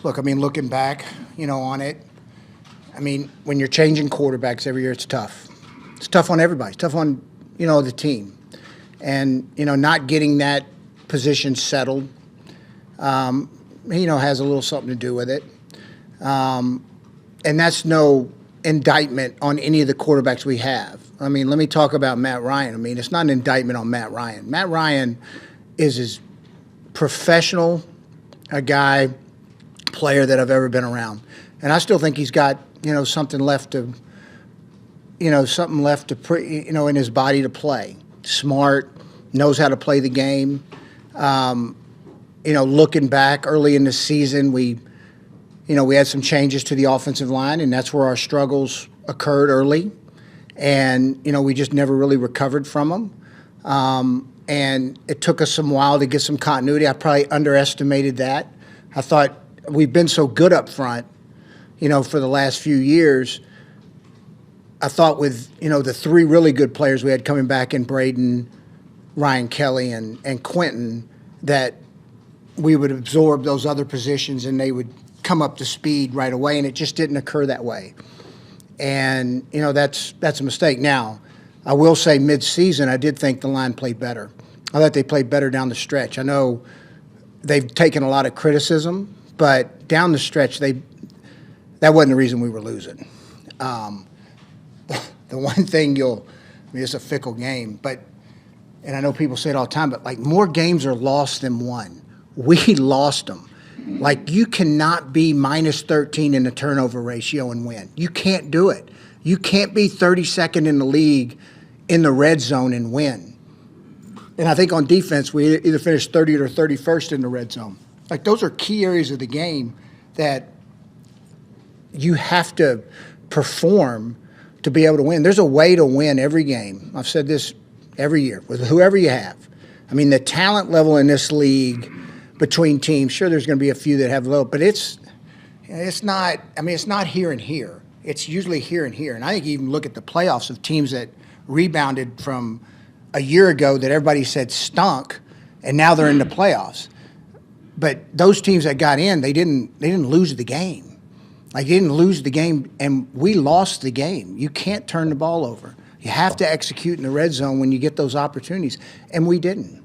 Look, I mean, looking back, on it, I mean, when you're changing quarterbacks every year, it's tough. It's tough on everybody. It's tough on, the team. And, not getting that position settled, has a little something to do with it. And that's no indictment on any of the quarterbacks we have. I mean, let me talk about Matt Ryan. I mean, it's not an indictment on Matt Ryan. Matt Ryan is as professional a player that I've ever been around. And I still think he's got, something left to in his body to play. Smart, knows how to play the game. Looking back early in the season, we had some changes to the offensive line, and that's where our struggles occurred early. And, we just never really recovered from them. And it took us some while to get some continuity. I probably underestimated that. I thought we've been so good up front, for the last few years. I thought with, the three really good players we had coming back in Braden, Ryan Kelly, and Quentin, that we would absorb those other positions and they would come up to speed right away, and it just didn't occur that way. And, that's a mistake. Now, I will say mid-season, I did think the line played better. I thought they played better down the stretch. I know they've taken a lot of criticism, but down the stretch, that wasn't the reason we were losing. The one thing it's a fickle game, and I know people say it all the time, but more games are lost than won. We lost them. You cannot be minus 13 in the turnover ratio and win. You can't do it. You can't be 32nd in the league in the red zone and win. And I think on defense, we either finished 30th or 31st in the red zone. Those are key areas of the game that you have to perform to be able to win. There's a way to win every game. I've said this every year with whoever you have. I mean, the talent level in this league between teams, sure, there's going to be a few that have low, but it's not. I mean, it's not here and here. It's usually here and here. And I think you even look at the playoffs of teams that rebounded from a year ago that everybody said stunk, and now they're in the playoffs. But those teams that got in, they didn't lose the game. They didn't lose the game, and we lost the game. You can't turn the ball over. You have to execute in the red zone when you get those opportunities, and we didn't.